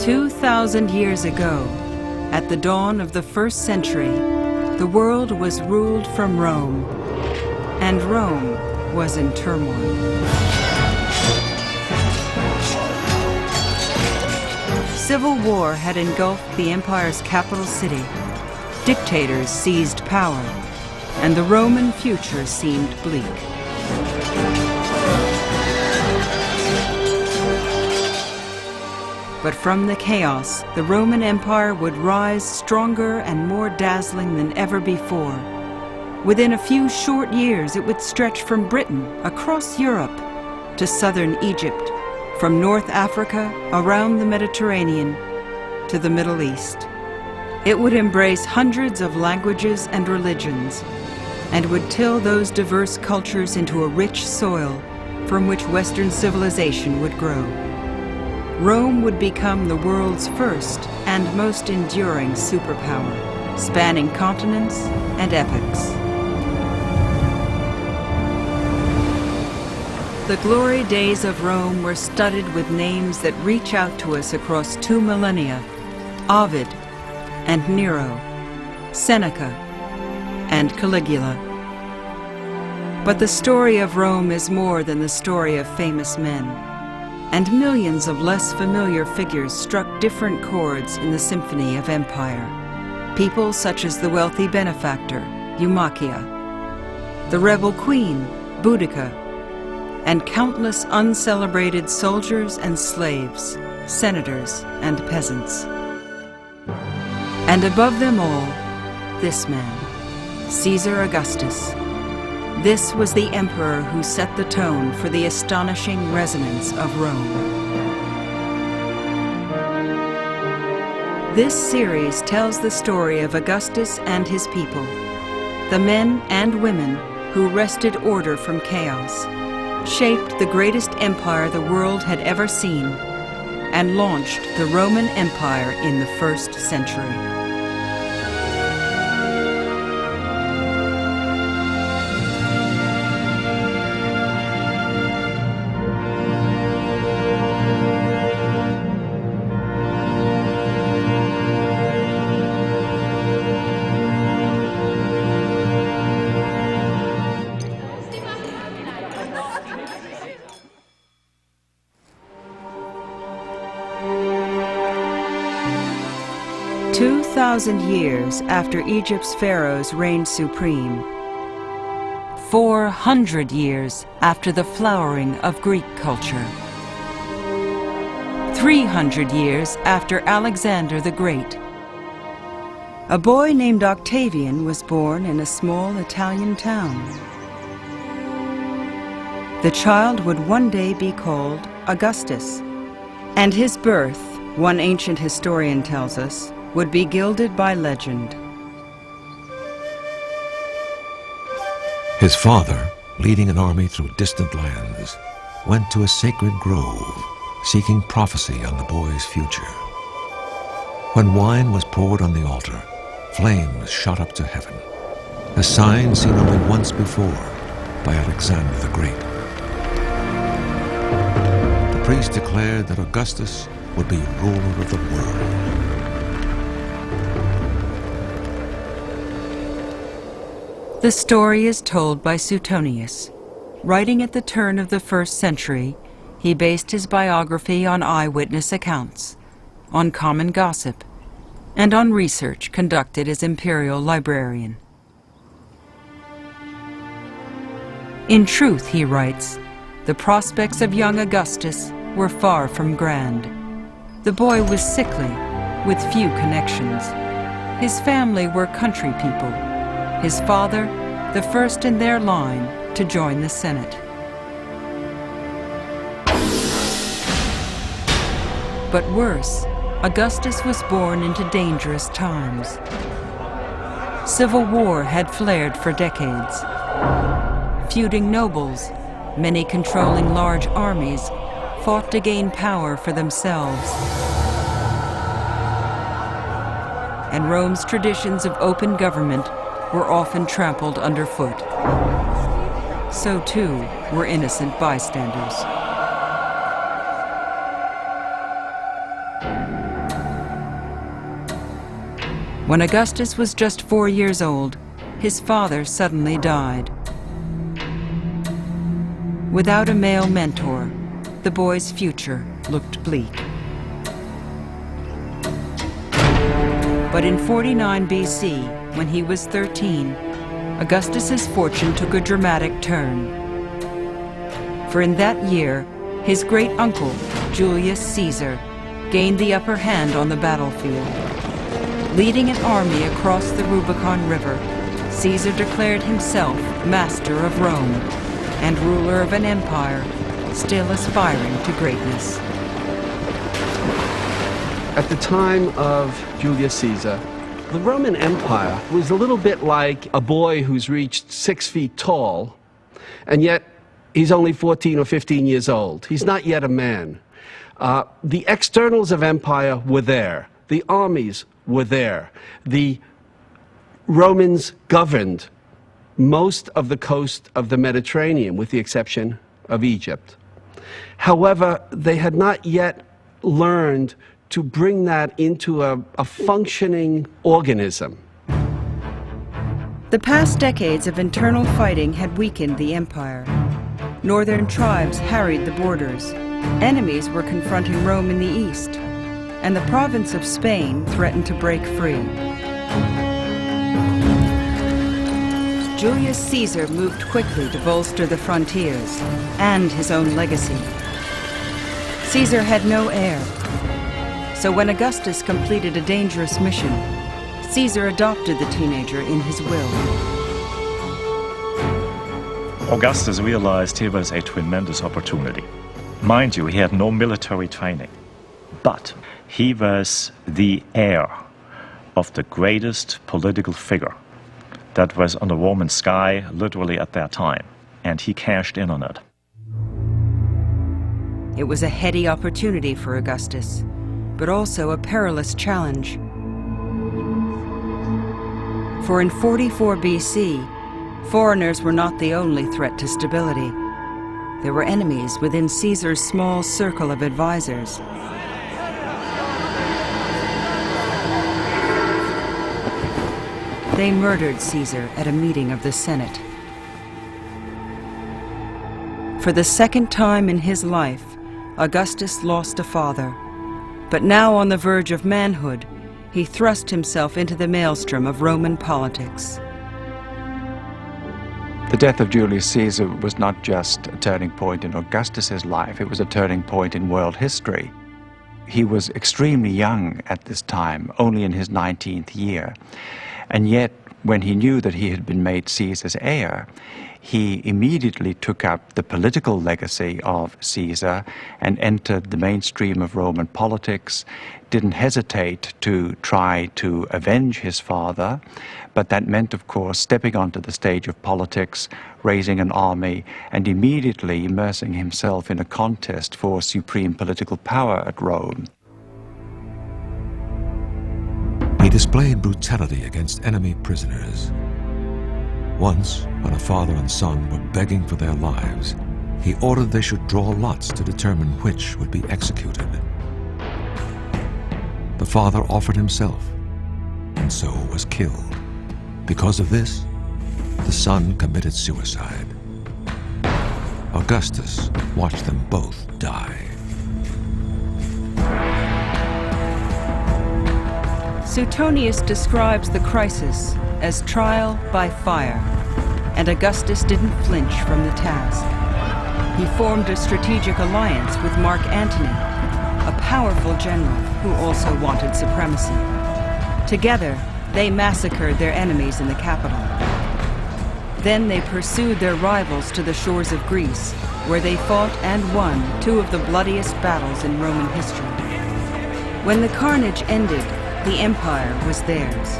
2,000 years ago, at the dawn of the first century, the world was ruled from Rome, and Rome was in turmoil. Civil war had engulfed the empire's capital city. Dictators seized power, and the Roman future seemed bleak. But from the chaos, the Roman Empire would rise stronger and more dazzling than ever before. Within a few short years, it would stretch from Britain across Europe to southern Egypt, from North Africa around the Mediterranean to the Middle East. It would embrace hundreds of languages and religions, and would till those diverse cultures into a rich soil from which Western civilization would grow. Rome would become the world's first and most enduring superpower, spanning continents and epochs. The glory days of Rome were studded with names that reach out to us across 2 millennia: Ovid and Nero, Seneca and Caligula. But the story of Rome is more than the story of famous men, and millions of less familiar figures struck different chords in the symphony of empire. People such as the wealthy benefactor, Eumacia, the rebel queen, Boudica, and countless uncelebrated soldiers and slaves, senators and peasants. And above them all, this man, Caesar Augustus. This was the emperor who set the tone for the astonishing resonance of Rome. This series tells the story of Augustus and his people, the men and women who wrested order from chaos, shaped the greatest empire the world had ever seen, and launched the Roman Empire in the 1st century. Years after Egypt's pharaohs reigned supreme, 400 years after the flowering of Greek culture, 300 years after Alexander the Great, a boy named Octavian was born in a small Italian town. The child would one day be called Augustus, and his birth, one ancient historian tells us, would be gilded by legend. His father, leading an army through distant lands, went to a sacred grove, seeking prophecy on the boy's future. When wine was poured on the altar, flames shot up to heaven, a sign seen only once before by Alexander the Great. The priest declared that Augustus would be ruler of the world. The story is told by Suetonius. Writing at the turn of the 1st century, he based his biography on eyewitness accounts, on common gossip, and on research conducted as imperial librarian. In truth, he writes, the prospects of young Augustus were far from grand. The boy was sickly, with few connections. His family were country people. His father, the first in their line to join the Senate. But worse, Augustus was born into dangerous times. Civil war had flared for decades. Feuding nobles, many controlling large armies, fought to gain power for themselves. And Rome's traditions of open government were often trampled underfoot. So too were innocent bystanders. When Augustus was just 4 years old, his father suddenly died. Without a male mentor, the boy's future looked bleak. But in 49 BC, when he was 13, Augustus's fortune took a dramatic turn. For in that year, his great-uncle, Julius Caesar, gained the upper hand on the battlefield. Leading an army across the Rubicon River, Caesar declared himself master of Rome and ruler of an empire still aspiring to greatness. At the time of Julius Caesar, the Roman Empire was a little bit like a boy who's reached 6 feet tall, and yet he's only 14 or 15 years old. He's not yet a man. The externals of empire were there. The armies were there. The Romans governed most of the coast of the Mediterranean, with the exception of Egypt. However, they had not yet learned to bring that into a functioning organism. The past decades of internal fighting had weakened the empire. Northern tribes harried the borders. Enemies were confronting Rome in the east, and the province of Spain threatened to break free. Julius Caesar moved quickly to bolster the frontiers and his own legacy. Caesar had no heir, so when Augustus completed a dangerous mission, Caesar adopted the teenager in his will. Augustus realized here was a tremendous opportunity. Mind you, he had no military training, but he was the heir of the greatest political figure that was on the Roman sky literally at that time, and he cashed in on it. It was a heady opportunity for Augustus, but also a perilous challenge. For in 44 BC, foreigners were not the only threat to stability. There were enemies within Caesar's small circle of advisors. They murdered Caesar at a meeting of the Senate. For the second time in his life, Augustus lost a father. But now on the verge of manhood, he thrust himself into the maelstrom of Roman politics. The death of Julius Caesar was not just a turning point in Augustus's life, it was a turning point in world history. He was extremely young at this time, only in his 19th year. And yet, when he knew that he had been made Caesar's heir, he immediately took up the political legacy of Caesar and entered the mainstream of Roman politics, didn't hesitate to try to avenge his father, but that meant, of course, stepping onto the stage of politics, raising an army, and immediately immersing himself in a contest for supreme political power at Rome. He displayed brutality against enemy prisoners. Once, when a father and son were begging for their lives, he ordered they should draw lots to determine which would be executed. The father offered himself, and so was killed. Because of this, the son committed suicide. Augustus watched them both die. Suetonius describes the crisis as trial by fire, and Augustus didn't flinch from the task. He formed a strategic alliance with Mark Antony, a powerful general who also wanted supremacy. Together, they massacred their enemies in the capital. Then they pursued their rivals to the shores of Greece, where they fought and won two of the bloodiest battles in Roman history. When the carnage ended, the empire was theirs.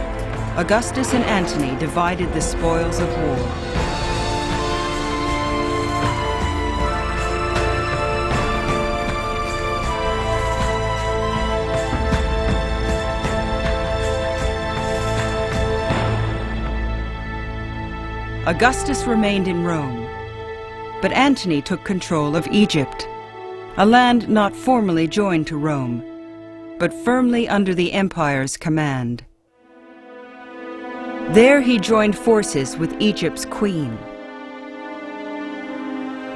Augustus and Antony divided the spoils of war. Augustus remained in Rome, but Antony took control of Egypt, a land not formally joined to Rome, but firmly under the empire's command. There he joined forces with Egypt's queen.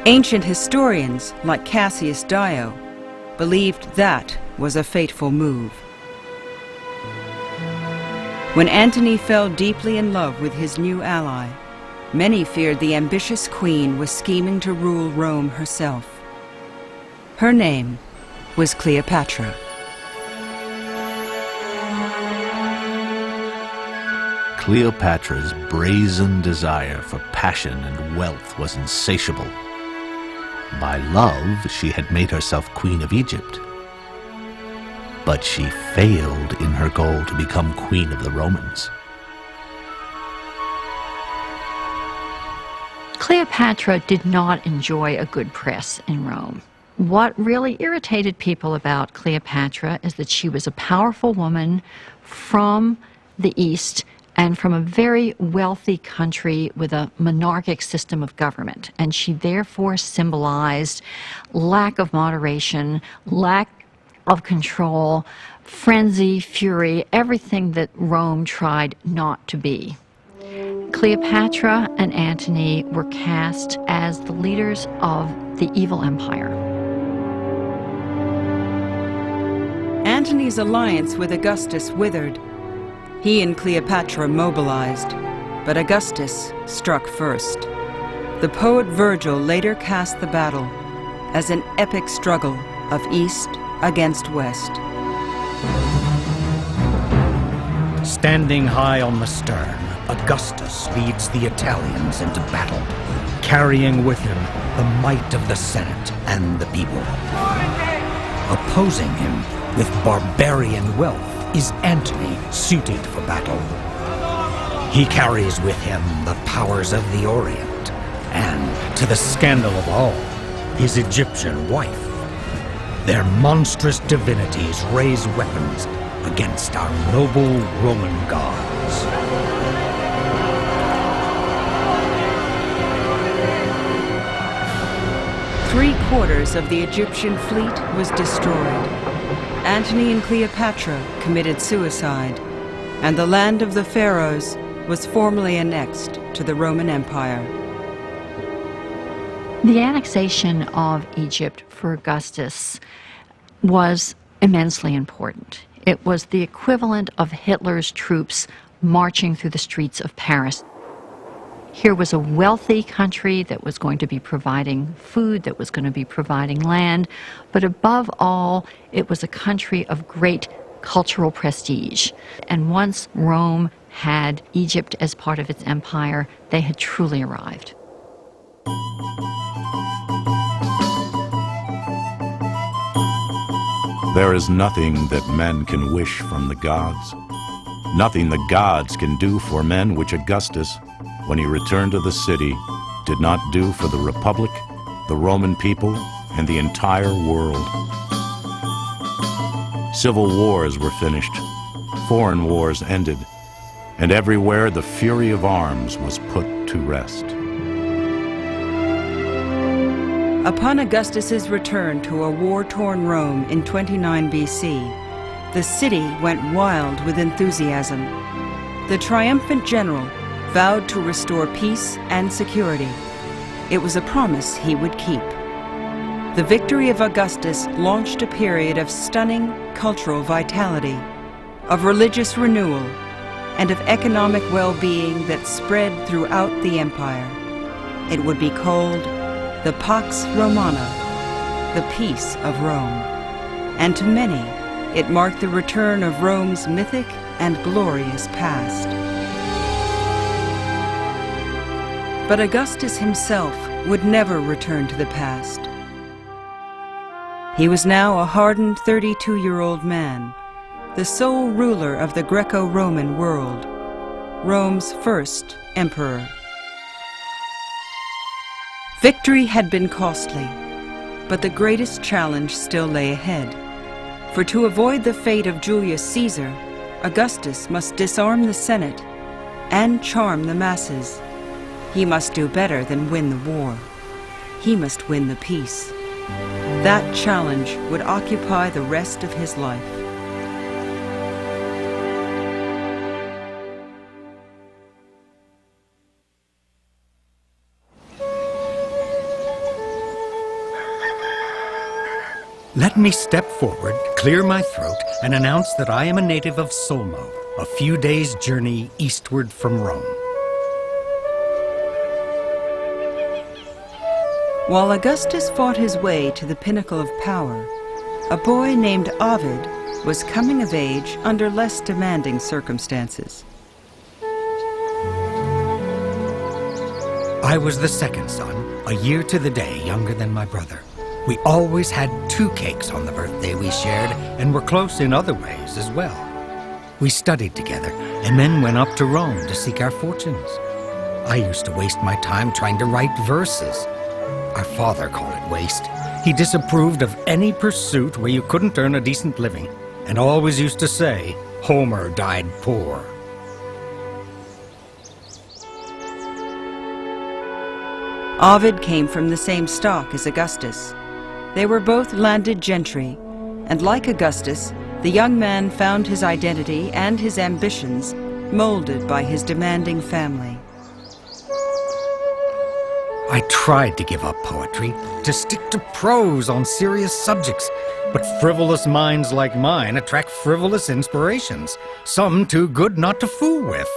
Ancient historians, like Cassius Dio, believed that was a fateful move. When Antony fell deeply in love with his new ally, many feared the ambitious queen was scheming to rule Rome herself. Her name was Cleopatra. Cleopatra's brazen desire for passion and wealth was insatiable. By love, she had made herself Queen of Egypt. But she failed in her goal to become Queen of the Romans. Cleopatra did not enjoy a good press in Rome. What really irritated people about Cleopatra is that she was a powerful woman from the East and from a very wealthy country with a monarchic system of government. And she therefore symbolized lack of moderation, lack of control, frenzy, fury, everything that Rome tried not to be. Cleopatra and Antony were cast as the leaders of the evil empire. Antony's alliance with Augustus withered. He and Cleopatra mobilized, but Augustus struck first. The poet Virgil later cast the battle as an epic struggle of East against West. Standing high on the stern, Augustus leads the Italians into battle, carrying with him the might of the Senate and the people. Opposing him with barbarian wealth is Antony, suited for battle. He carries with him the powers of the Orient, and, to the scandal of all, his Egyptian wife. Their monstrous divinities raise weapons against our noble Roman gods. Three-quarters of the Egyptian fleet was destroyed. Antony and Cleopatra committed suicide, and the land of the pharaohs was formally annexed to the Roman Empire. The annexation of Egypt for Augustus was immensely important. It was the equivalent of Hitler's troops marching through the streets of Paris. Here was a wealthy country that was going to be providing food, that was going to be providing land, but above all, it was a country of great cultural prestige. And once Rome had Egypt as part of its empire, they had truly arrived. There is nothing that men can wish from the gods, nothing the gods can do for men which Augustus, when he returned to the city, did not do for the Republic, the Roman people, and the entire world. Civil wars were finished, foreign wars ended, and everywhere the fury of arms was put to rest. Upon Augustus's return to a war-torn Rome in 29 BC, the city went wild with enthusiasm. The triumphant general vowed to restore peace and security. It was a promise he would keep. The victory of Augustus launched a period of stunning cultural vitality, of religious renewal, and of economic well-being that spread throughout the empire. It would be called the Pax Romana, the Peace of Rome. And to many, it marked the return of Rome's mythic and glorious past. But Augustus himself would never return to the past. He was now a hardened 32-year-old man, the sole ruler of the Greco-Roman world, Rome's first emperor. Victory had been costly, but the greatest challenge still lay ahead. For to avoid the fate of Julius Caesar, Augustus must disarm the Senate and charm the masses. He must do better than win the war. He must win the peace. That challenge would occupy the rest of his life. Let me step forward, clear my throat, and announce that I am a native of Solmo, a few days' journey eastward from Rome. While Augustus fought his way to the pinnacle of power, a boy named Ovid was coming of age under less demanding circumstances. I was the second son, a year to the day younger than my brother. We always had 2 cakes on the birthday we shared, and were close in other ways as well. We studied together, and then went up to Rome to seek our fortunes. I used to waste my time trying to write verses. Our father called it waste. He disapproved of any pursuit where you couldn't earn a decent living, and always used to say, Homer died poor. Ovid came from the same stock as Augustus. They were both landed gentry, and like Augustus, the young man found his identity and his ambitions molded by his demanding family. I tried to give up poetry, to stick to prose on serious subjects, but frivolous minds like mine attract frivolous inspirations, some too good not to fool with.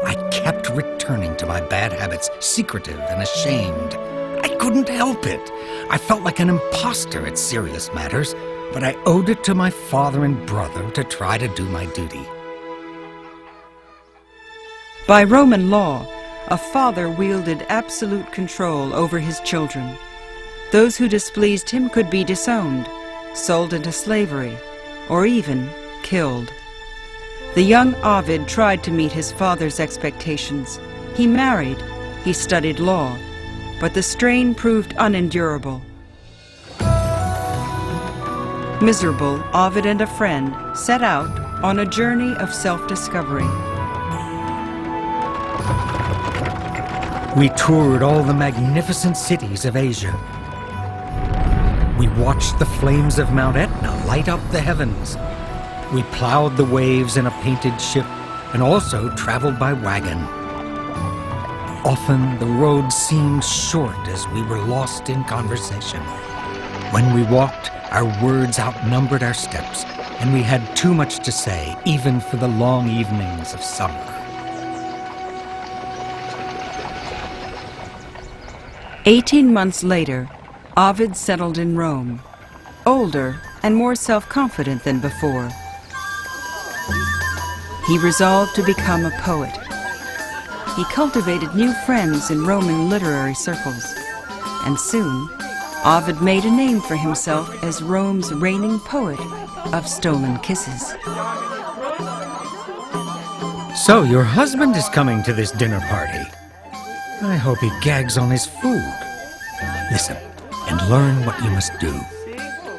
I kept returning to my bad habits, secretive and ashamed. I couldn't help it. I felt like an imposter at serious matters, but I owed it to my father and brother to try to do my duty. By Roman law, a father wielded absolute control over his children. Those who displeased him could be disowned, sold into slavery, or even killed. The young Ovid tried to meet his father's expectations. He married, he studied law, but the strain proved unendurable. Miserable, Ovid and a friend set out on a journey of self-discovery. We toured all the magnificent cities of Asia. We watched the flames of Mount Etna light up the heavens. We plowed the waves in a painted ship and also traveled by wagon. Often the road seemed short as we were lost in conversation. When we walked, our words outnumbered our steps, and we had too much to say, even for the long evenings of summer. "18 months later, Ovid settled in Rome, older and more self-confident than before. He resolved to become a poet. He cultivated new friends in Roman literary circles, and soon Ovid made a name for himself as Rome's reigning poet of stolen kisses. So your husband is coming to this dinner party. I hope he gags on his food. Listen, and learn what you must do.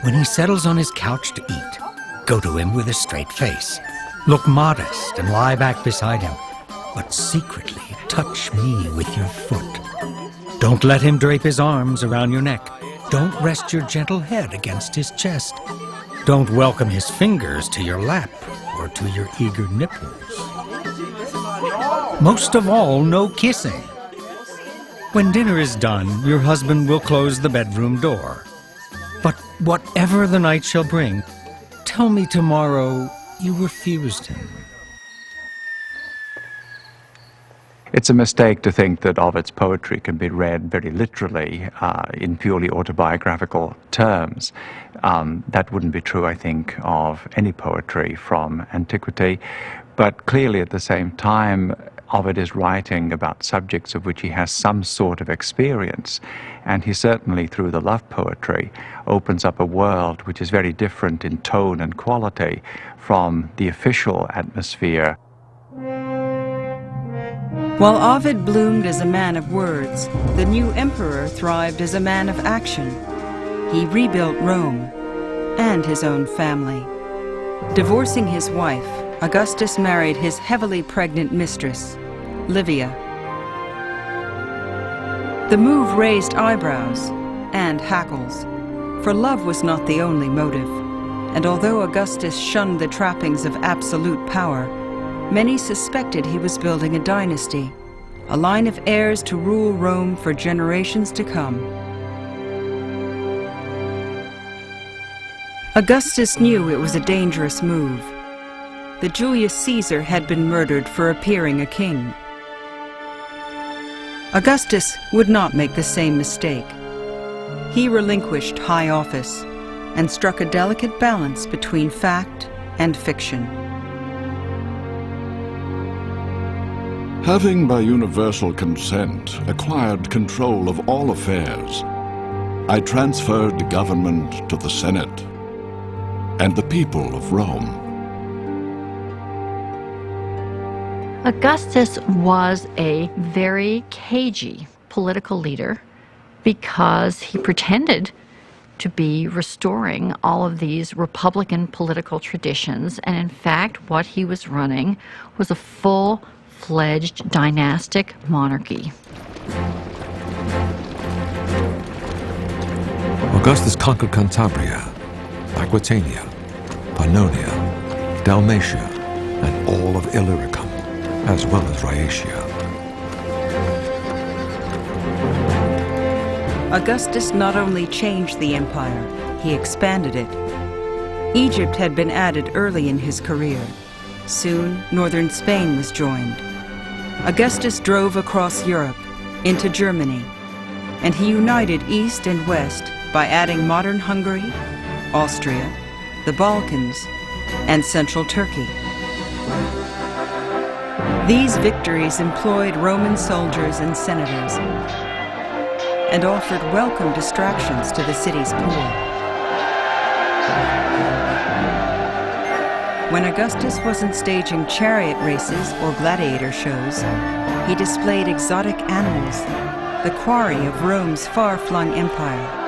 When he settles on his couch to eat, go to him with a straight face. Look modest and lie back beside him, but secretly touch me with your foot. Don't let him drape his arms around your neck. Don't rest your gentle head against his chest. Don't welcome his fingers to your lap or to your eager nipples. Most of all, no kissing. When dinner is done, your husband will close the bedroom door. But whatever the night shall bring, tell me tomorrow you refused him. It's a mistake to think that Ovid's poetry can be read very literally in purely autobiographical terms. That wouldn't be true, I think, of any poetry from antiquity. But clearly at the same time, Ovid is writing about subjects of which he has some sort of experience. And he certainly, through the love poetry, opens up a world which is very different in tone and quality from the official atmosphere. While Ovid bloomed as a man of words, the new emperor thrived as a man of action. He rebuilt Rome and his own family. Divorcing his wife, Augustus married his heavily pregnant mistress, Livia. The move raised eyebrows and hackles, for love was not the only motive, and although Augustus shunned the trappings of absolute power, many suspected he was building a dynasty, a line of heirs to rule Rome for generations to come. Augustus knew it was a dangerous move. That Julius Caesar had been murdered for appearing a king. Augustus would not make the same mistake. He relinquished high office and struck a delicate balance between fact and fiction. Having by universal consent acquired control of all affairs, I transferred government to the Senate and the people of Rome. Augustus was a very cagey political leader because he pretended to be restoring all of these Republican political traditions, and in fact what he was running was a full-fledged dynastic monarchy. Augustus conquered Cantabria, Aquitania, Pannonia, Dalmatia, and all of Illyricum, as well as Rhaetia. Augustus not only changed the empire, he expanded it. Egypt had been added early in his career. Soon, northern Spain was joined. Augustus drove across Europe, into Germany, and he united East and West by adding modern Hungary, Austria, the Balkans, and central Turkey. These victories employed Roman soldiers and senators and offered welcome distractions to the city's poor. When Augustus wasn't staging chariot races or gladiator shows, he displayed exotic animals, the quarry of Rome's far-flung empire.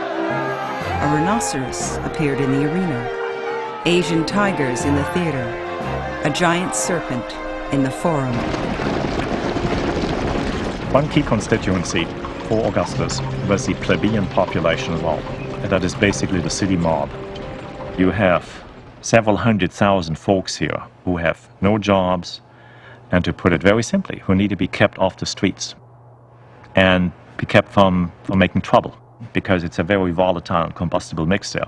A rhinoceros appeared in the arena, Asian tigers in the theater, a giant serpent in the forum. One key constituency for Augustus was the plebeian population of Rome. That is basically the city mob. You have several 100,000 folks here who have no jobs, and to put it very simply, who need to be kept off the streets and be kept from making trouble, because it's a very volatile and combustible mix there.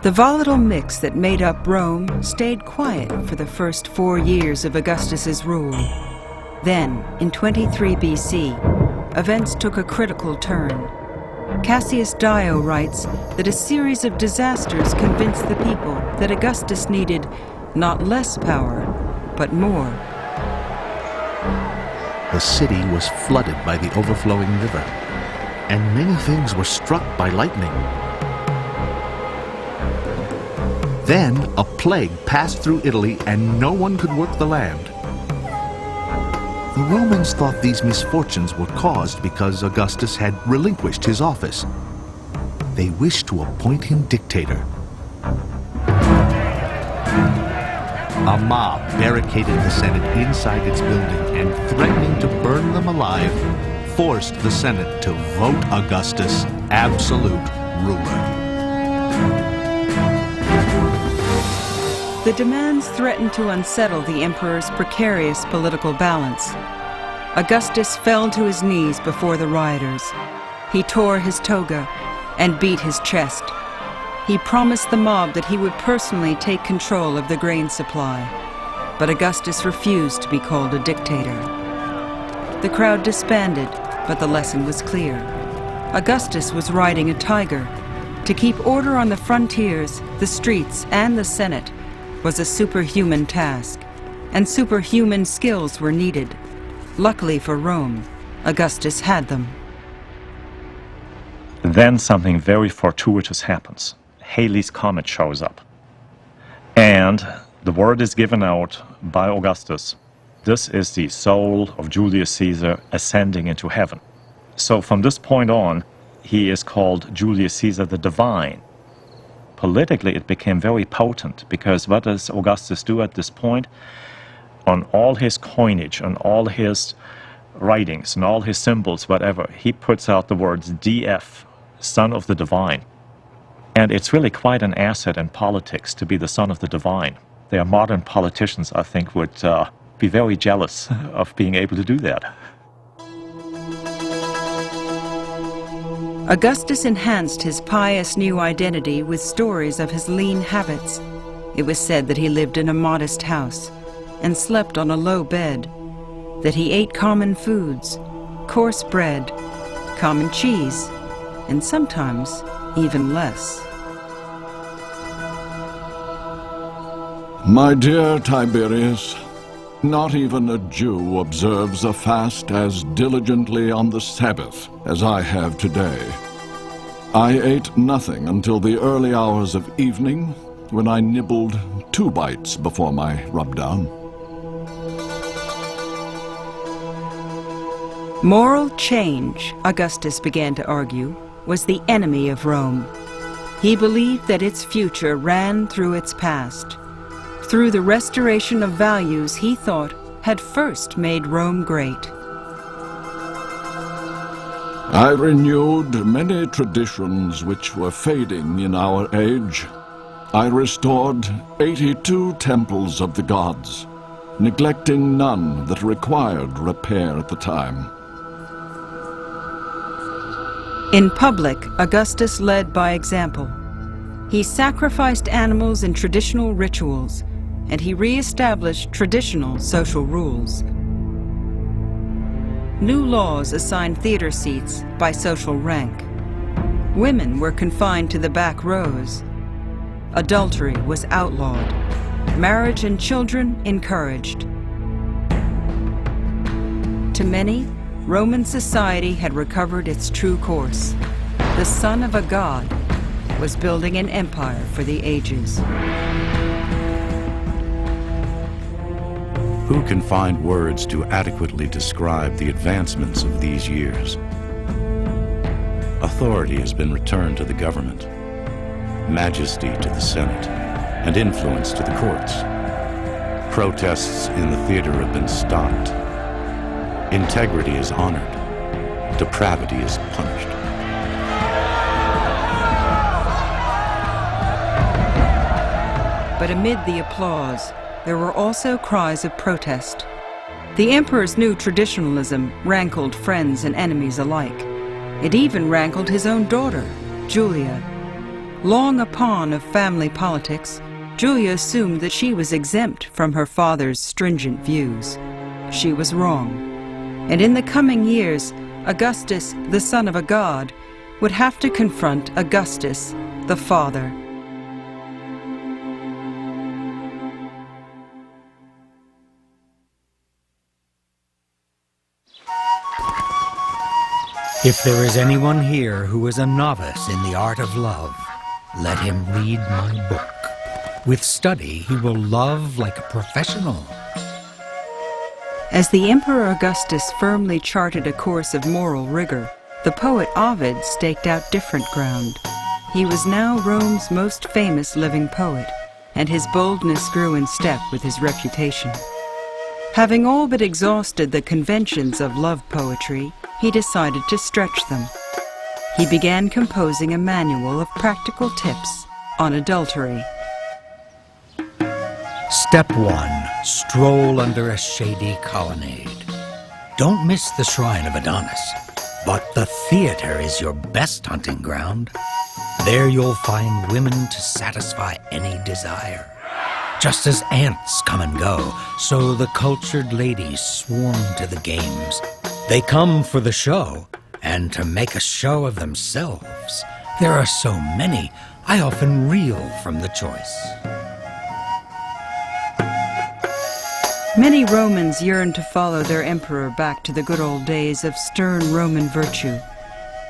The volatile mix that made up Rome stayed quiet for the first 4 years of Augustus's rule. Then, in 23 BC, events took a critical turn. Cassius Dio writes that a series of disasters convinced the people that Augustus needed not less power, but more. The city was flooded by the overflowing river, and many things were struck by lightning. Then a plague passed through Italy, and no one could work the land. The Romans thought these misfortunes were caused because Augustus had relinquished his office. They wished to appoint him dictator. A mob barricaded the Senate inside its building and, threatening to burn them alive, forced the Senate to vote Augustus absolute ruler. The demands threatened to unsettle the emperor's precarious political balance. Augustus fell to his knees before the rioters. He tore his toga and beat his chest. He promised the mob that he would personally take control of the grain supply, but Augustus refused to be called a dictator. The crowd disbanded, but the lesson was clear. Augustus was riding a tiger. To keep order on the frontiers, the streets, and the Senate was a superhuman task, and superhuman skills were needed. Luckily for Rome, Augustus had them. Then something very fortuitous happens. Halley's Comet shows up. And the word is given out by Augustus. This is the soul of Julius Caesar ascending into heaven. So from this point on, he is called Julius Caesar the Divine. Politically, it became very potent, because what does Augustus do at this point? On all his coinage, on all his writings, and all his symbols, whatever, he puts out the words DF, Son of the Divine. And it's really quite an asset in politics to be the son of the divine. Their modern politicians, I think, would be very jealous of being able to do that. Augustus enhanced his pious new identity with stories of his lean habits. It was said that he lived in a modest house and slept on a low bed, that he ate common foods, coarse bread, common cheese, and sometimes even less. My dear Tiberius, not even a Jew observes a fast as diligently on the Sabbath as I have today. I ate nothing until the early hours of evening, when I nibbled 2 bites before my rub-down. Moral change, Augustus began to argue, was the enemy of Rome. He believed that its future ran through its past, through the restoration of values he thought had first made Rome great. I renewed many traditions which were fading in our age. I restored 82 temples of the gods, neglecting none that required repair at the time. In public, Augustus led by example. He sacrificed animals in traditional rituals, and he re-established traditional social rules. New laws assigned theater seats by social rank. Women were confined to the back rows. Adultery was outlawed. Marriage and children encouraged. To many, Roman society had recovered its true course. The son of a god was building an empire for the ages. Who can find words to adequately describe the advancements of these years? Authority has been returned to the government, majesty to the Senate, and influence to the courts. Protests in the theater have been stopped. Integrity is honored. Depravity is punished. But amid the applause, there were also cries of protest. The emperor's new traditionalism rankled friends and enemies alike. It even rankled his own daughter, Julia. Long a pawn of family politics, Julia assumed that she was exempt from her father's stringent views. She was wrong. And in the coming years, Augustus, the son of a god, would have to confront Augustus, the father. If there is anyone here who is a novice in the art of love, let him read my book. With study, he will love like a professional. As the Emperor Augustus firmly charted a course of moral rigor, the poet Ovid staked out different ground. He was now Rome's most famous living poet, and his boldness grew in step with his reputation. Having all but exhausted the conventions of love poetry, he decided to stretch them. He began composing a manual of practical tips on adultery. Step 1. Stroll under a shady colonnade. Don't miss the shrine of Adonis, but the theater is your best hunting ground. There you'll find women to satisfy any desire. Just as ants come and go, so the cultured ladies swarm to the games. They come for the show, and to make a show of themselves. There are so many, I often reel from the choice. Many Romans yearned to follow their emperor back to the good old days of stern Roman virtue,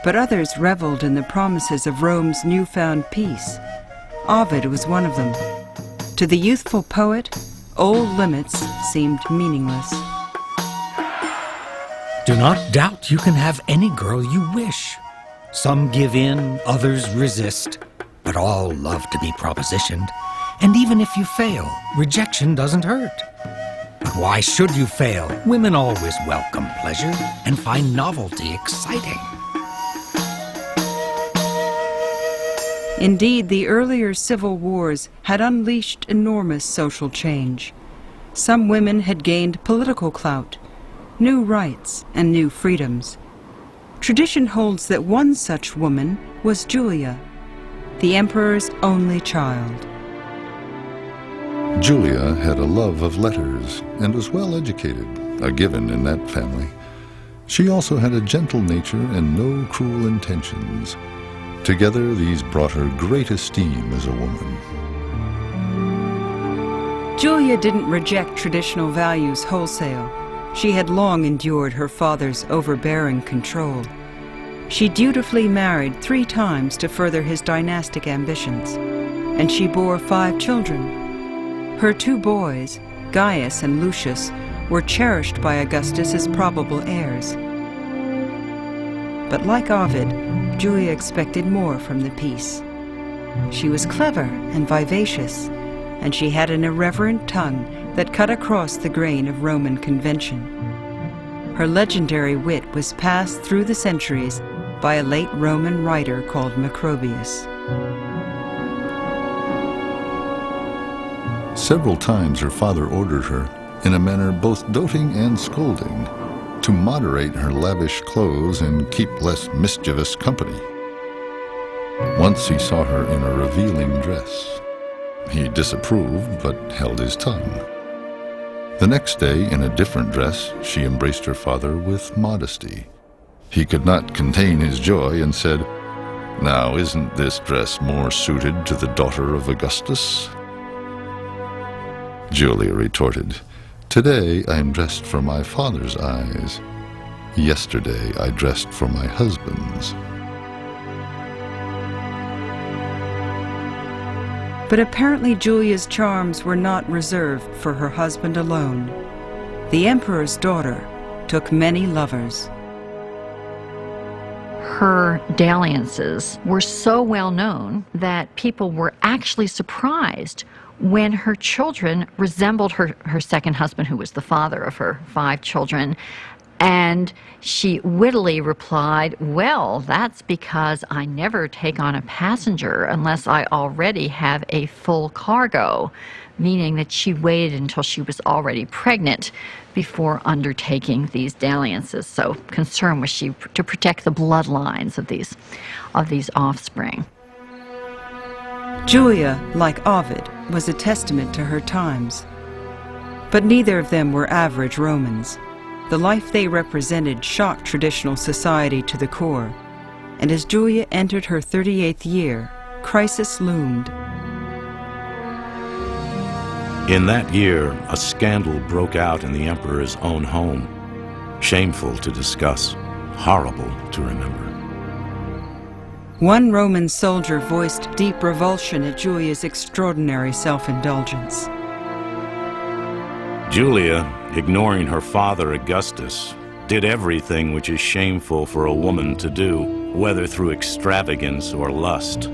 but others reveled in the promises of Rome's newfound peace. Ovid was one of them. To the youthful poet, old limits seemed meaningless. Do not doubt you can have any girl you wish. Some give in, others resist, but all love to be propositioned. And even if you fail, rejection doesn't hurt. But why should you fail? Women always welcome pleasure and find novelty exciting. Indeed, the earlier civil wars had unleashed enormous social change. Some women had gained political clout, new rights, and new freedoms. Tradition holds that one such woman was Julia, the emperor's only child. Julia had a love of letters and was well educated, a given in that family. She also had a gentle nature and no cruel intentions. Together, these brought her great esteem as a woman. Julia didn't reject traditional values wholesale. She had long endured her father's overbearing control. She dutifully married 3 times to further his dynastic ambitions, and she bore 5 children. Her 2 boys, Gaius and Lucius, were cherished by Augustus as probable heirs. But like Ovid, Julia expected more from the piece. She was clever and vivacious, and she had an irreverent tongue that cut across the grain of Roman convention. Her legendary wit was passed through the centuries by a late Roman writer called Macrobius. Several times her father ordered her, in a manner both doting and scolding, to moderate her lavish clothes and keep less mischievous company. Once he saw her in a revealing dress. He disapproved, but held his tongue. The next day, in a different dress, she embraced her father with modesty. He could not contain his joy and said, "Now, isn't this dress more suited to the daughter of Augustus?" Julia retorted, "Today I am dressed for my father's eyes. Yesterday I dressed for my husband's." But apparently Julia's charms were not reserved for her husband alone. The emperor's daughter took many lovers. Her dalliances were so well known that people were actually surprised when her children resembled her second husband, who was the father of her 5 children. And she wittily replied, "Well, that's because I never take on a passenger unless I already have a full cargo," meaning that she waited until she was already pregnant before undertaking these dalliances. So concerned was she to protect the bloodlines of these offspring. Julia, like Ovid, was a testament to her times. But neither of them were average Romans. The life they represented shocked traditional society to the core, and as Julia entered her 38th year, crisis loomed. In that year, a scandal broke out in the emperor's own home. Shameful to discuss, horrible to remember. One Roman soldier voiced deep revulsion at Julia's extraordinary self-indulgence. Julia, ignoring her father Augustus, did everything which is shameful for a woman to do, whether through extravagance or lust.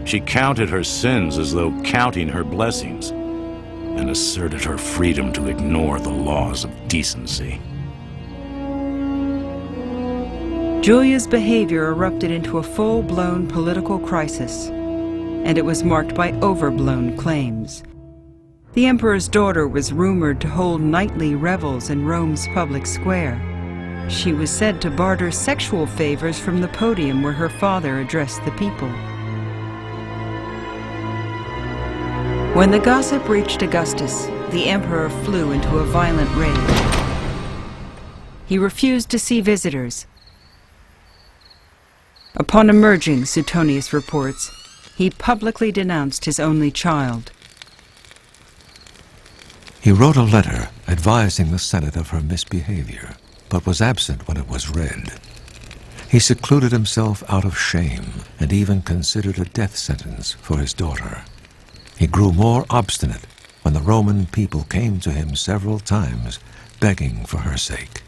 She counted her sins as though counting her blessings, and asserted her freedom to ignore the laws of decency. Julia's behavior erupted into a full-blown political crisis, and it was marked by overblown claims. The emperor's daughter was rumored to hold nightly revels in Rome's public square. She was said to barter sexual favors from the podium where her father addressed the people. When the gossip reached Augustus, the emperor flew into a violent rage. He refused to see visitors. Upon emerging, Suetonius reports, he publicly denounced his only child. He wrote a letter advising the Senate of her misbehavior, but was absent when it was read. He secluded himself out of shame and even considered a death sentence for his daughter. He grew more obstinate when the Roman people came to him several times begging for her sake.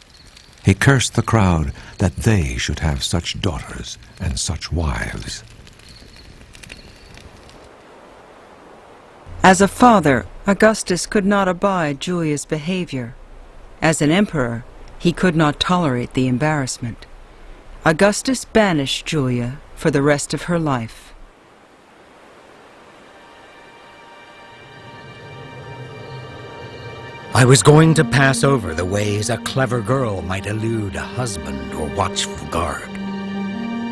He cursed the crowd that they should have such daughters and such wives. As a father, Augustus could not abide Julia's behavior. As an emperor, he could not tolerate the embarrassment. Augustus banished Julia for the rest of her life. I was going to pass over the ways a clever girl might elude a husband or watchful guard.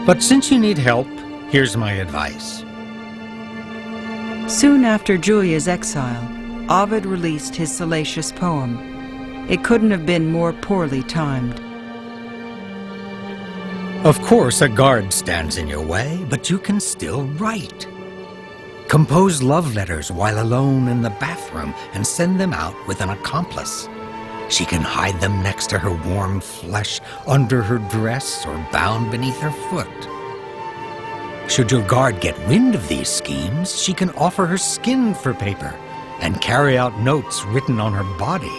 But since you need help, here's my advice. Soon after Julia's exile, Ovid released his salacious poem. It couldn't have been more poorly timed. Of course, a guard stands in your way, but you can still write. Compose love letters while alone in the bathroom and send them out with an accomplice. She can hide them next to her warm flesh, under her dress, or bound beneath her foot. Should your guard get wind of these schemes, she can offer her skin for paper and carry out notes written on her body.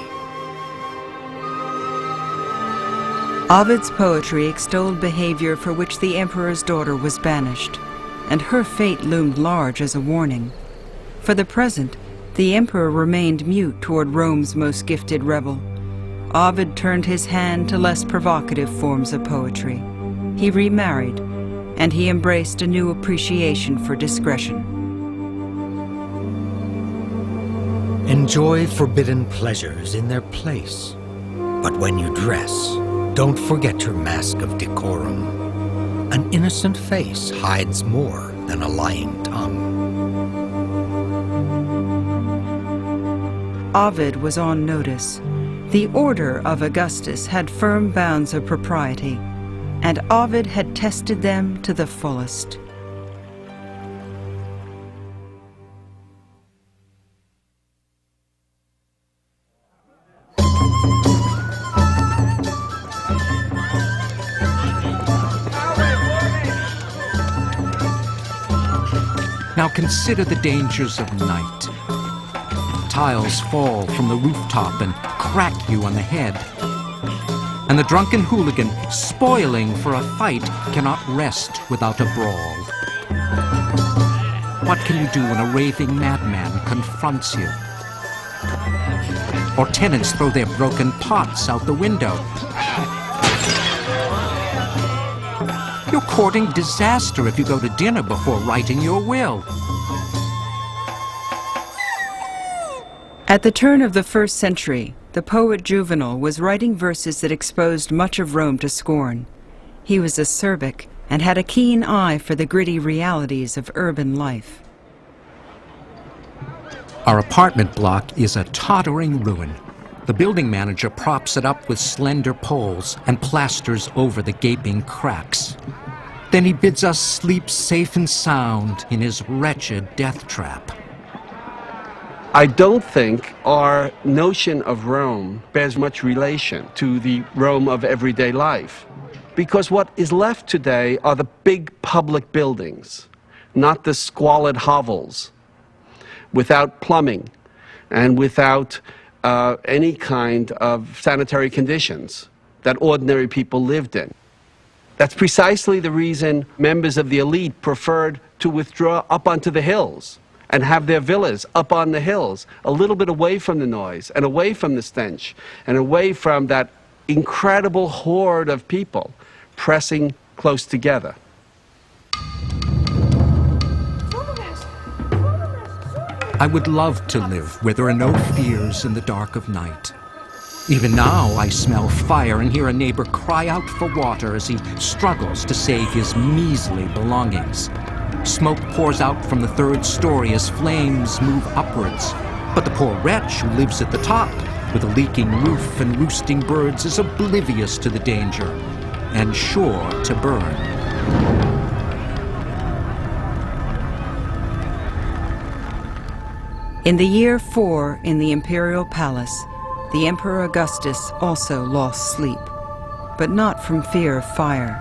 Ovid's poetry extolled behavior for which the emperor's daughter was banished, and her fate loomed large as a warning. For the present, the emperor remained mute toward Rome's most gifted rebel. Ovid turned his hand to less provocative forms of poetry. He remarried, and he embraced a new appreciation for discretion. Enjoy forbidden pleasures in their place, but when you dress, don't forget your mask of decorum. An innocent face hides more than a lying tongue. Ovid was on notice. The order of Augustus had firm bounds of propriety, and Ovid had tested them to the fullest. Now consider the dangers of night. Tiles fall from the rooftop and crack you on the head. And the drunken hooligan, spoiling for a fight, cannot rest without a brawl. What can you do when a raving madman confronts you? Or tenants throw their broken pots out the window? You're courting disaster if you go to dinner before writing your will. At the turn of the 1st century, the poet Juvenal was writing verses that exposed much of Rome to scorn. He was acerbic and had a keen eye for the gritty realities of urban life. Our apartment block is a tottering ruin. The building manager props it up with slender poles and plasters over the gaping cracks. Then he bids us sleep safe and sound in his wretched death trap. I don't think our notion of Rome bears much relation to the Rome of everyday life, because what is left today are the big public buildings, not the squalid hovels, without plumbing and without any kind of sanitary conditions that ordinary people lived in. That's precisely the reason members of the elite preferred to withdraw up onto the hills and have their villas up on the hills, a little bit away from the noise and away from the stench and away from that incredible horde of people pressing close together. I would love to live where there are no fears in the dark of night. Even now I smell fire and hear a neighbor cry out for water as he struggles to save his measly belongings. Smoke pours out from the 3rd story as flames move upwards. But the poor wretch who lives at the top, with a leaking roof and roosting birds, is oblivious to the danger and sure to burn. In the year 4 in the imperial palace, the Emperor Augustus also lost sleep, but not from fear of fire.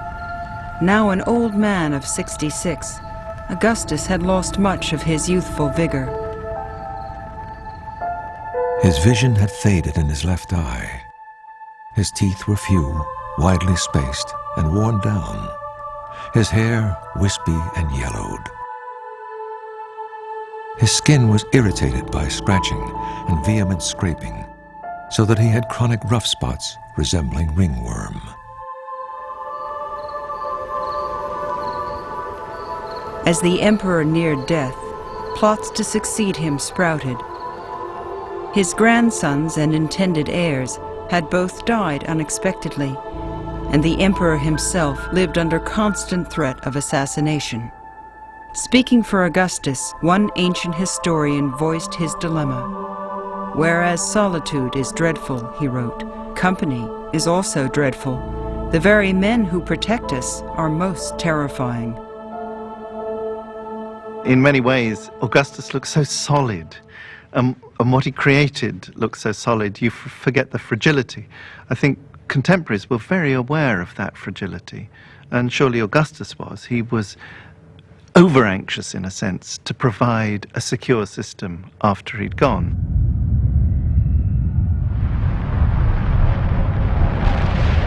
Now an old man of 66, Augustus had lost much of his youthful vigor. His vision had faded in his left eye. His teeth were few, widely spaced, and worn down. His hair wispy and yellowed. His skin was irritated by scratching and vehement scraping, so that he had chronic rough spots resembling ringworm. As the emperor neared death, plots to succeed him sprouted. His grandsons and intended heirs had both died unexpectedly, and the emperor himself lived under constant threat of assassination. Speaking for Augustus, one ancient historian voiced his dilemma. "Whereas solitude is dreadful," he wrote, "company is also dreadful. The very men who protect us are most terrifying." In many ways, Augustus looks so solid, and what he created looks so solid, you forget the fragility. I think contemporaries were very aware of that fragility, and surely Augustus was. He was over-anxious, in a sense, to provide a secure system after he'd gone.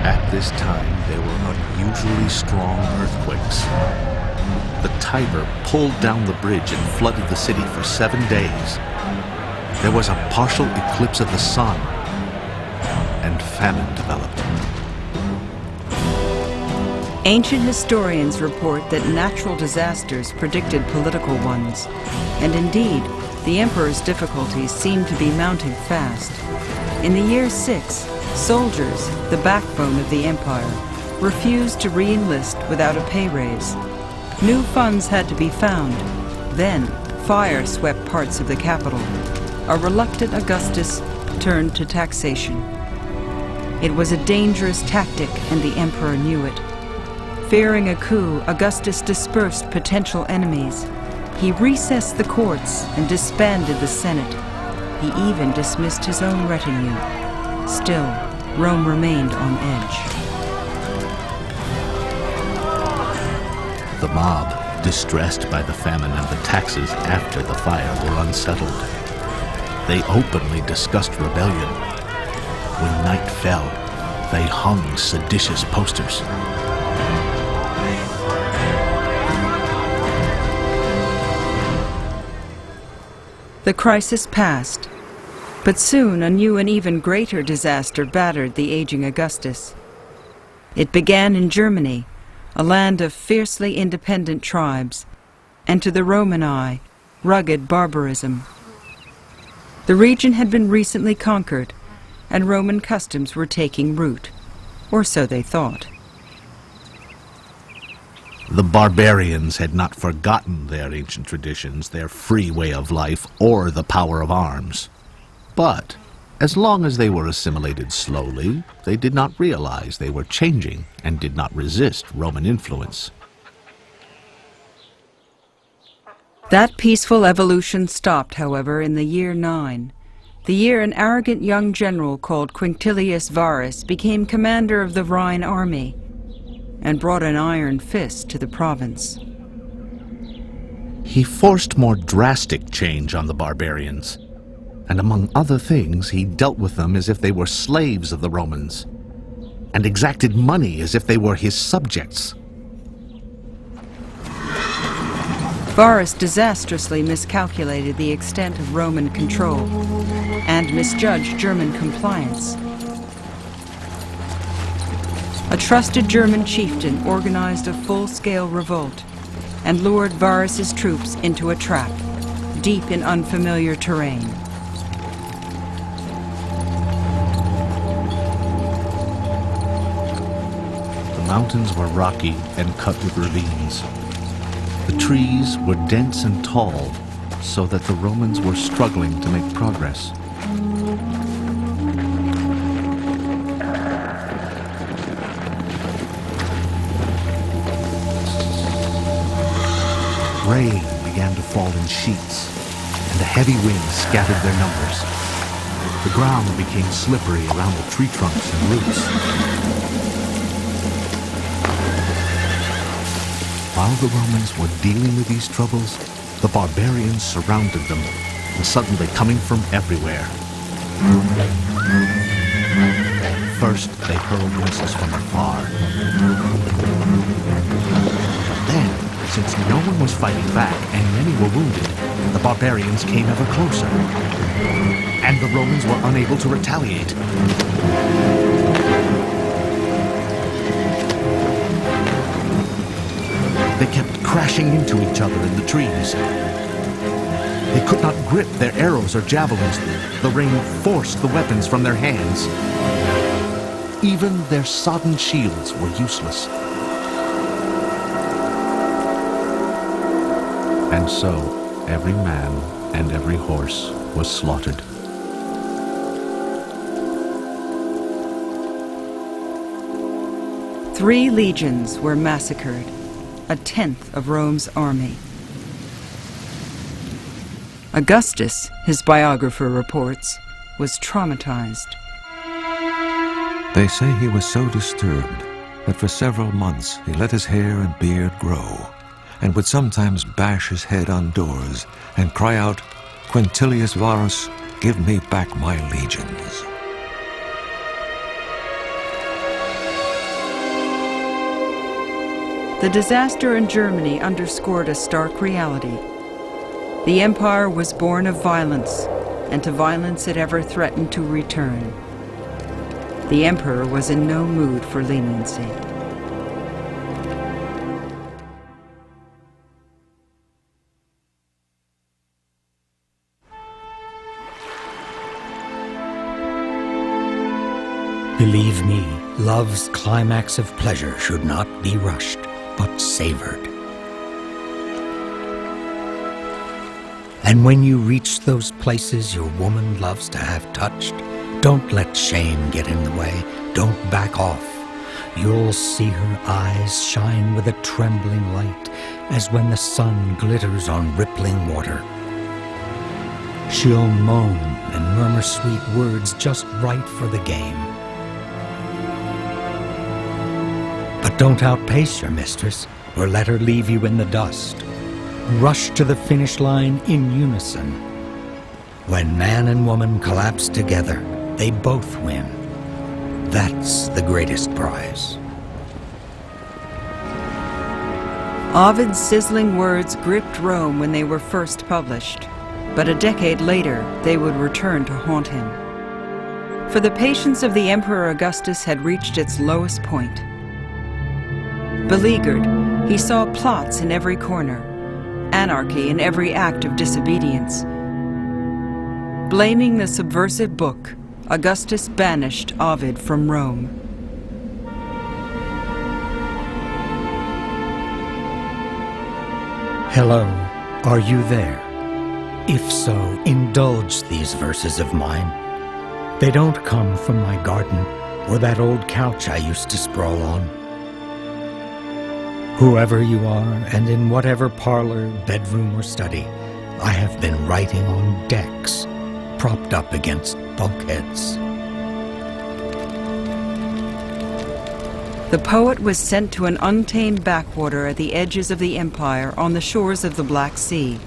At this time, there were unusually strong earthquakes. The Tiber pulled down the bridge and flooded the city for 7 days. There was a partial eclipse of the sun, and famine developed. Ancient historians report that natural disasters predicted political ones, and indeed, the emperor's difficulties seemed to be mounting fast. In the year 6, soldiers, the backbone of the empire, refused to re-enlist without a pay raise. New funds had to be found. Then, fire swept parts of the capital. A reluctant Augustus turned to taxation. It was a dangerous tactic, and the emperor knew it. Fearing a coup, Augustus dispersed potential enemies. He recessed the courts and disbanded the Senate. He even dismissed his own retinue. Still, Rome remained on edge. The mob, distressed by the famine and the taxes after the fire, were unsettled. They openly discussed rebellion. When night fell, they hung seditious posters. The crisis passed, but soon a new and even greater disaster battered the aging Augustus. It began in Germany, a land of fiercely independent tribes, and to the Roman eye, rugged barbarism. The region had been recently conquered, and Roman customs were taking root, or so they thought. The barbarians had not forgotten their ancient traditions, their free way of life, or the power of arms. But, as long as they were assimilated slowly, they did not realize they were changing and did not resist Roman influence. That peaceful evolution stopped, however, in the year 9, the year an arrogant young general called Quintilius Varus became commander of the Rhine army and brought an iron fist to the province. He forced more drastic change on the barbarians, and among other things, he dealt with them as if they were slaves of the Romans, and exacted money as if they were his subjects. Varus disastrously miscalculated the extent of Roman control and misjudged German compliance. A trusted German chieftain organized a full-scale revolt and lured Varus's troops into a trap, deep in unfamiliar terrain. The mountains were rocky and cut with ravines. The trees were dense and tall, so that the Romans were struggling to make progress. Rain began to fall in sheets, and a heavy wind scattered their numbers. The ground became slippery around the tree trunks and roots. While the Romans were dealing with these troubles, the barbarians surrounded them, and suddenly coming from everywhere. First, they hurled missiles from afar. But then, since no one was fighting back and many were wounded, the barbarians came ever closer, and the Romans were unable to retaliate. They kept crashing into each other in the trees. They could not grip their arrows or javelins. The rain forced the weapons from their hands. Even their sodden shields were useless. And so, every man and every horse was slaughtered. Three legions were massacred, a tenth of Rome's army. Augustus, his biographer reports, was traumatized. They say he was so disturbed that for several months he let his hair and beard grow, and would sometimes bash his head on doors and cry out, "Quintilius Varus, give me back my legions." The disaster in Germany underscored a stark reality. The empire was born of violence, and to violence it ever threatened to return. The emperor was in no mood for leniency. Believe me, love's climax of pleasure should not be rushed, but savored. And when you reach those places your woman loves to have touched, don't let shame get in the way. Don't back off. You'll see her eyes shine with a trembling light, as when the sun glitters on rippling water. She'll moan and murmur sweet words just right for the game. But don't outpace your mistress, or let her leave you in the dust. Rush to the finish line in unison. When man and woman collapse together, they both win. That's the greatest prize. Ovid's sizzling words gripped Rome when they were first published, but a decade later they would return to haunt him. For the patience of the Emperor Augustus had reached its lowest point. Beleaguered, he saw plots in every corner, anarchy in every act of disobedience. Blaming the subversive book, Augustus banished Ovid from Rome. Hello, are you there? If so, indulge these verses of mine. They don't come from my garden or that old couch I used to sprawl on. Whoever you are, and in whatever parlor, bedroom, or study, I have been writing on decks, propped up against bulkheads. The poet was sent to an untamed backwater at the edges of the empire on the shores of the Black Sea.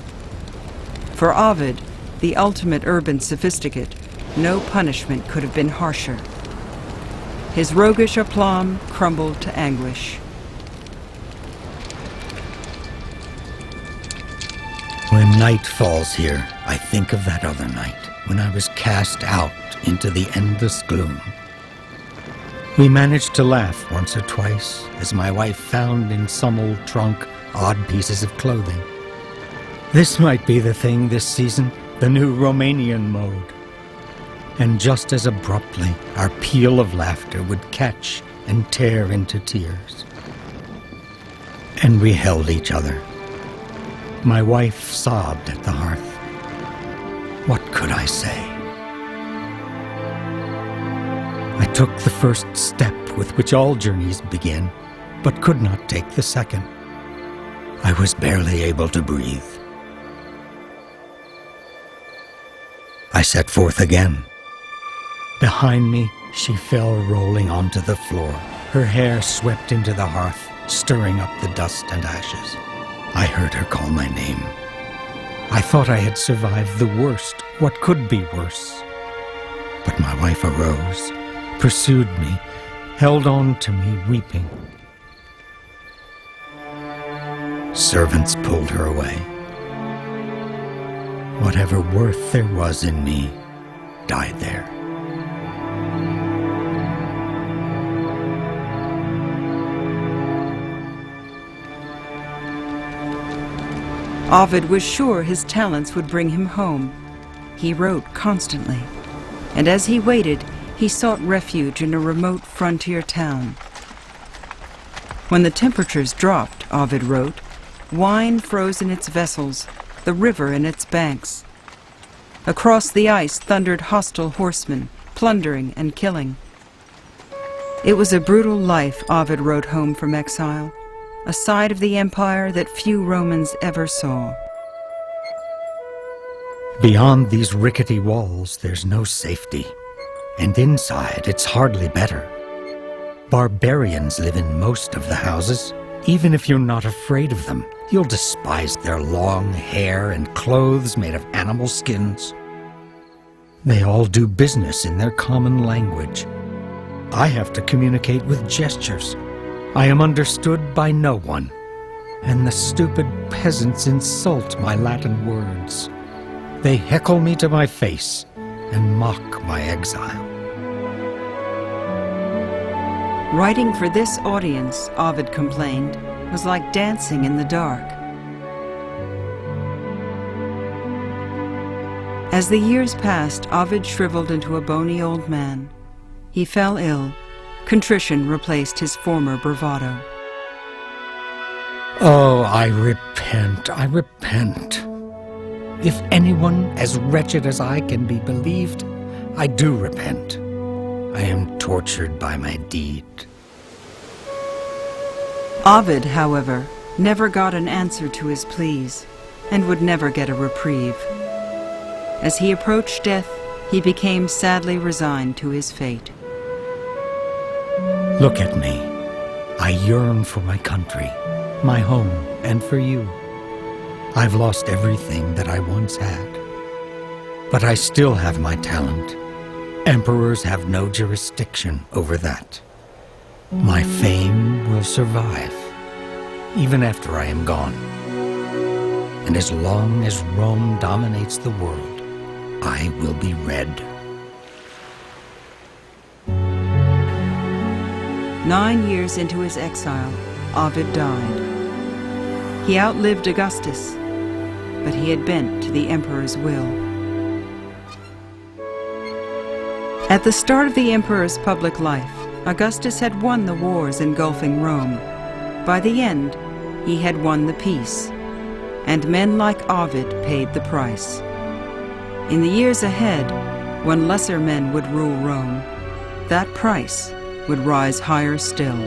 For Ovid, the ultimate urban sophisticate, no punishment could have been harsher. His roguish aplomb crumbled to anguish. When night falls here, I think of that other night, when I was cast out into the endless gloom. We managed to laugh once or twice, as my wife found in some old trunk odd pieces of clothing. This might be the thing this season, the new Romanian mode. And just as abruptly, our peal of laughter would catch and tear into tears. And we held each other. My wife sobbed at the hearth. What could I say? I took the first step with which all journeys begin, but could not take the second. I was barely able to breathe. I set forth again. Behind me, she fell rolling onto the floor. Her hair swept into the hearth, stirring up the dust and ashes. I heard her call my name. I thought I had survived the worst. What could be worse? But my wife arose, pursued me, held on to me, weeping. Servants pulled her away. Whatever worth there was in me died there. Ovid was sure his talents would bring him home. He wrote constantly, and as he waited, he sought refuge in a remote frontier town. When the temperatures dropped, Ovid wrote, wine froze in its vessels, the river in its banks. Across the ice thundered hostile horsemen, plundering and killing. It was a brutal life Ovid wrote home from exile, a side of the empire that few Romans ever saw. Beyond these rickety walls, there's no safety. And inside, it's hardly better. Barbarians live in most of the houses. Even if you're not afraid of them, you'll despise their long hair and clothes made of animal skins. They all do business in their common language. I have to communicate with gestures. I am understood by no one, and the stupid peasants insult my Latin words. They heckle me to my face and mock my exile. Writing for this audience, Ovid complained, was like dancing in the dark. As the years passed, Ovid shriveled into a bony old man. He fell ill. Contrition replaced his former bravado. Oh, I repent, I repent. If anyone as wretched as I can be believed, I do repent. I am tortured by my deed. Ovid, however, never got an answer to his pleas, and would never get a reprieve. As he approached death, he became sadly resigned to his fate. Look at me. I yearn for my country, my home, and for you. I've lost everything that I once had. But I still have my talent. Emperors have no jurisdiction over that. My fame will survive, even after I am gone. And as long as Rome dominates the world, I will be read. 9 years into his exile, Ovid died. He outlived Augustus, but he had bent to the emperor's will. At the start of the emperor's public life, Augustus had won the wars engulfing Rome. By the end, he had won the peace, and men like Ovid paid the price. In the years ahead, when lesser men would rule Rome, that price would rise higher still.